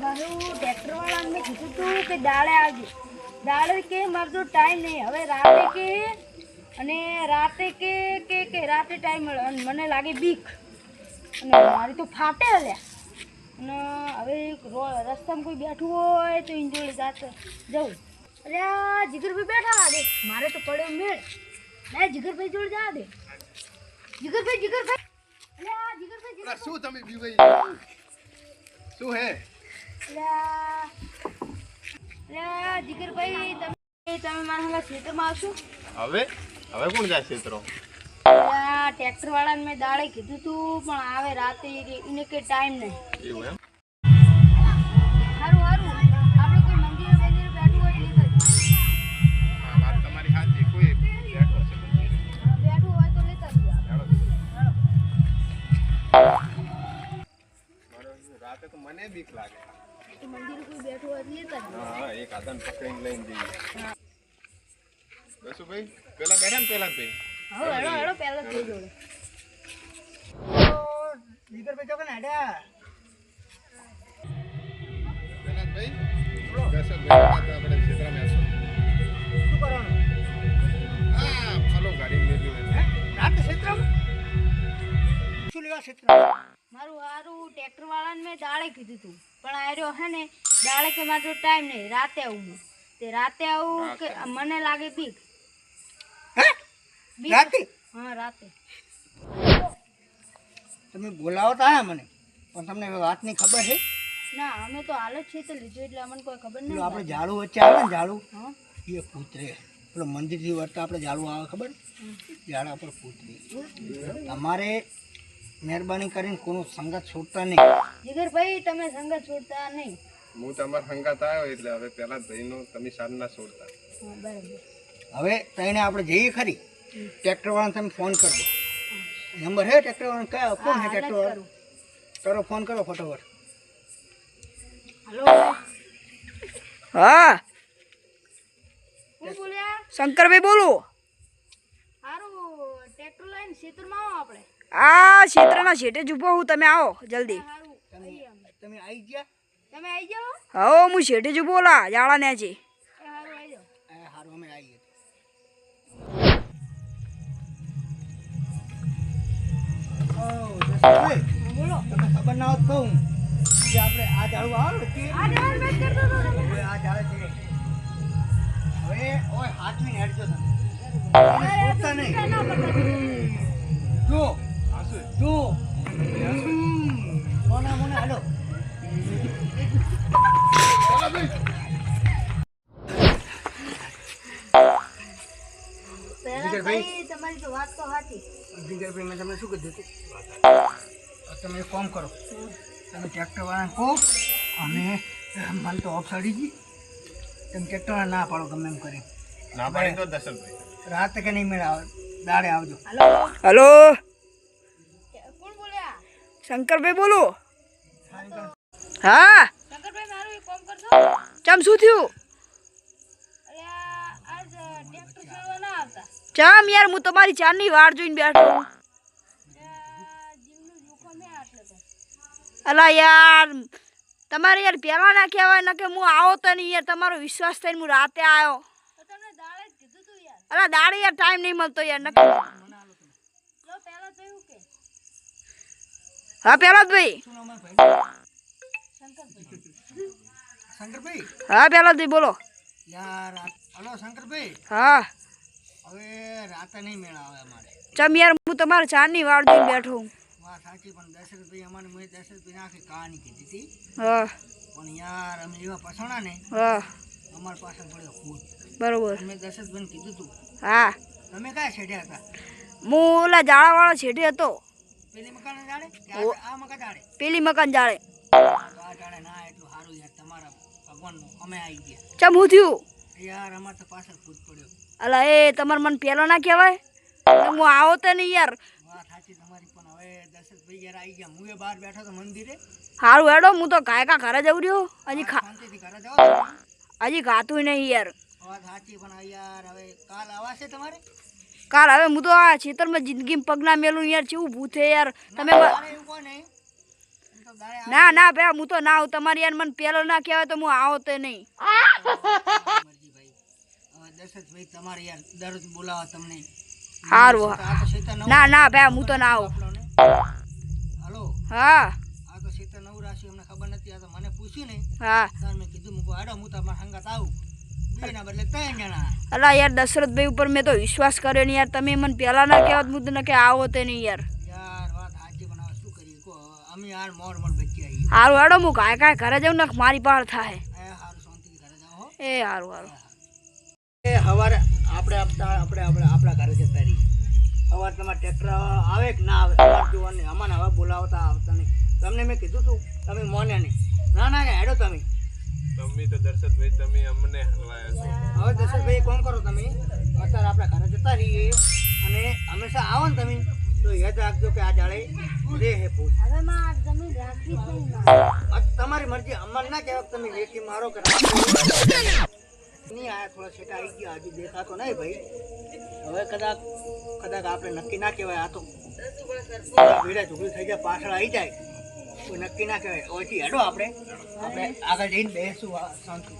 મારું ટ્રેક્ટર વાળાને કીધું તું કે દાડે આવજે. દાડે કે મારો તો ટાઈમ નહીં. હવે રાતે કે અને રાતે કે રાતે ટાઈમ મળે અને મને લાગે બીક અને મારી તો ફાટે હલ્યા. અને હવે રસ્તામાં કોઈ બેઠું હોય તો એની જોડે જાત જવું. અલ્યા જીગરભાઈ બેઠા લાગે. મારે તો પડ્યો મેળ. ના જીગરભાઈ જોડે જા દે. જીગરભાઈ અલ્યા જીગરભાઈ શું તમે બીવાઈ શું હે? અલ્યા જીગરભાઈ તમે મારા ખેતરમાં આવશો? હવે કોણ જાય ક્ષેત્રો? ટ્રેક્ટર વાળાને મેં દાડે કીધું તું પણ આવે રાતે એને કે ટાઈમ નહીં. એવું એમ? સારું આપણે કોઈ મંદિર બેઠું હોય લેતા વાત તમારી સાચી. કોઈ બેઠો છે બેઠું હોય તો લેતા રાતે તો મને બીક લાગે. મંદિર કોઈ બેઠું હોય તો લેતા હા, એક આદન પકડીને લઈને જઈએ. બસુ ભાઈ પેલા બેઠા ને પેલા ભાઈ હેડો પહેલા થઈ જોડે. જીગરભાઈ ચોકન હેડ્યા. પેલા ભાઈ બસ ભાઈ આપણે ક્ષેત્રમાં આવશું. શું કરવાનું? આ ફલો ગાડી મેલ્યું હે. રાતે ક્ષેત્રમાં શું લેવા ક્ષેત્રમાં? મારું ટ્રેક્ટર વાળાને મેં દાડે કીધું તું પણ આર્યો હે ને દાડે કે મારો ટાઈમ નહીં રાતે આવું હું. તે રાતે આવું કે મને લાગે બીક. રાતે? હા રાતે. તમે બોલાવો તો આયા મને પણ તમને વાતની ખબર છે? ના અમે તો હાલ જ છે તો લીધું એટલે અમને કોઈ ખબર નહીં. આપણે ઝાડુ વચ્ચે આવે ને ઝાડુ હા એ કૂતરે પેલો મંદિરથી વળતા આપણે ઝાડુ આવે ખબર ઝાડા પર કૂતરે. તમારે મહેરબાની કરીને કોઈનું સંગત છોડતા નહીં. જીગરભાઈ તમે સંગત છોડતા નહીં. હું તમારા સંગાત આવ્યો એટલે હવે પેલા ભાઈનો તમે સાર ના છોડતા. હા બરાબર. હવે તઈને આપણે જઈએ ખરી. ટ્રેક્ટર વાળાને તમે ફોન કરી દો. નંબર હે ટ્રેક્ટર વાળાનો? કયા કોણ હે ટ્રેક્ટર વાળો? કરો ફોન કરો ફટાફટ. હલો હા કોણ બોલ્યા? શંકરભાઈ બોલું. સારું ટ્રેક્ટર લઈને ખેતરમાં આવો આપણે. આ ક્ષેત્રના શેઠે જ ઊભો હું, તમે આવો જલ્દી. સારું આવીએ અમે. તમે આવી ગયા? તમે આવી જાઓ. હો હું શેઠે જ ઊભો લા જાળા ને છે. સારું આવી જાઓ. સારું અમે આવીએ. બોલો. તમને ખબર ના હોત કહું કે આપણે આ ઝાડુ આવે ને આ જવાનું વેટ કરતો હતો તમે. હવે આ ઝાડે છે. હવે ઓય હાથવીને હેડજો તમે. છોડતા નહીં. ના પકડો. જો આસુ જો મોના મોના હાલો. પેલા ભાઈ પહેલા ભાઈ તમારી તો વાત તો સાચી. જીગરભાઈ મેં તમને શું કીધું હતું? તમે એક કામ કરો, તમે ટ્રેક્ટરવાળાને કહો અને મને તો ઓફ સડી ગઈ. તમે ટ્રેક્ટરવાળા ના પાડો ગમે એમ કરી. ના પાડી તો દર્શનભાઈ રાતે કે નહીં મેળાવે દાડે આવજો. હલો હલો કોણ બોલ્યા? શંકરભાઈ બોલું. હા શંકરભાઈ મારું એક કામ કરજો. ચમ શું થયું? અરે આજ ટ્રેક્ટર ચલાવવા ના આવતા. ચમ યાર હું તમારી ચારની વાર જોઈને બેઠો હું. જીવનું જોખમ હે આટલે તો. અલા યાર તમારે યાર પહેલા ના કહેવાય ને કે હું આવો તો નહીં યાર. તમારો વિશ્વાસ થઈને હું રાતે આવ્યો. તો તમને દાડે જ કીધું તું યાર. અલા દાડે યાર ટાઈમ નહીં મળતો યાર નક્કી. જો પહેલા તો એવું કે હા પહેલા જ ભાઈ. શું નામ હે ભાઈ? શંકરભાઈ. શંકરભાઈ? હા પહેલા જ ભાઈ બોલો. યાર હલો શંકરભાઈ, હા હવે રાતે નહીં મેળાવે અમારે. ચમ યાર હું તમારે ચારની વાર જોઈને બેઠો હું. વાત સાચી પણ દશરથભાઈ અમારે મેં દશરથભાઈ આખી કહાની કીધી હતી હા પણ યાર અમે એવા પસણા ને હા અમારી પાછળ પડ્યો ખુદ. બરોબર. મેં દશરથભાઈને કીધું હતું. હા તમે કયા છેડ્યા હતા? હું ઓલા જાળાવાળા છેડે હતો. પેલી મકાન જાડે કે આ મકાન જાડે? પેલી મકાન જાળે. તો આ જાડે ના એટલું સારું યાર તમારા ભગવાનનું અમે આવી ગયા. ચમ હું થયું? યાર અમારે તો પાછળ ખુદ પડ્યો. અલા એ તમારે મને પહેલો ના કહેવાય? હું આવો તો નહીં યાર. વાત સાચી તમારી પણ હવે દશરથભાઈ યાર આવી ગયા. હું એ બહાર બેઠો તો મંદિરે. સારું હેડો હું તો કાયકા ઘરે જવું રહ્યો. શાંતિથી ઘરે જાઓ તમે. હજી ખાતું નહીં યાર. વાત સાચી પણ યાર હવે કાલ આવાશે તમારે? કાલ હવે હું તો આ ખેતરમાં જિંદગીમાં પગ ના મેલું યાર. કેવું ભૂત છે યાર. તમે ના, મારે એવું કોઈ નહીં. તો દાડે ના ના ભાઈ હું તો ના આવું તમારી યાર મને પેલો ના કહેવાય તો હું આવો તો નહીં. મરજી ભાઈ. હવે દશરથભાઈ તમારે યાર દરરોજ બોલાવા તમને. સારું આ તો શેતાન નવું ના ના ભાઈ હું તો ના આવું. આપણને. હાલો હા આ તો શેતાન નવું રાશિ અમને ખબર નથી. આ તો મને પૂછ્યું ને હા તાર મેં કીધું મૂકો આડો હું તમારા સંગાત આવું. બેના બદલે 3 જણા. અલા યાર દશરથભાઈ ઉપર મેં તો વિશ્વાસ કર્યો ને યાર તમે મને પેલા ના કહેવાત હું તને કે આવો તો નહીં યાર. યાર વાત સાચી પણ હવે શું કરીએ કહો. અમે યાર મોડ બચી આવી. સારું હેડો હું કાંઈ ઘરે જાઉં ને મારી પાસે થાય. એ હારું શાંતિથી ઘરે જાઓ હો. એ સારું સારું. એ હવારે આપણે આપણા ઘરે જતા રહીએ. હવારે તમારે ટ્રેક્ટર આવે કે ના આવે અમારે જોવાનું નહીં. અમાને હવે બોલાવતા આવતા નહીં. તમને મેં કીધું તું તમે મોને નહીં. ના ના હેડો તમે. તમે તો દર્શકભાઈ તમે અમને હલવાયા છો. હવે દશરથભાઈ કોમ કરો તમે અત્યારે આપણા ઘરે જતા રહીએ અને હંમેશા આવો ને તમે તો યાદ રાખજો કે આ જાળે રે હે ભૂત. હવે માં આ જમીન રાખવી જ નહીં માં. આ તમારી મરજી. અમારે ના કહેવાય કે તમે વેચી મારો કે નહીં. આયા થોડા છેટા આવી ગયા હજી દેખાતો નહીં ભાઈ. હવે કદાચ આપણે નક્કી ના કહેવાય. આ તો ભીડા ઝૂકડી થઈ જાય પાછળ આવી જાય કોઈ નક્કી ના કહેવાય. ઓછી હેડો આપણે આગળ જઈને બેસું શાંતિ.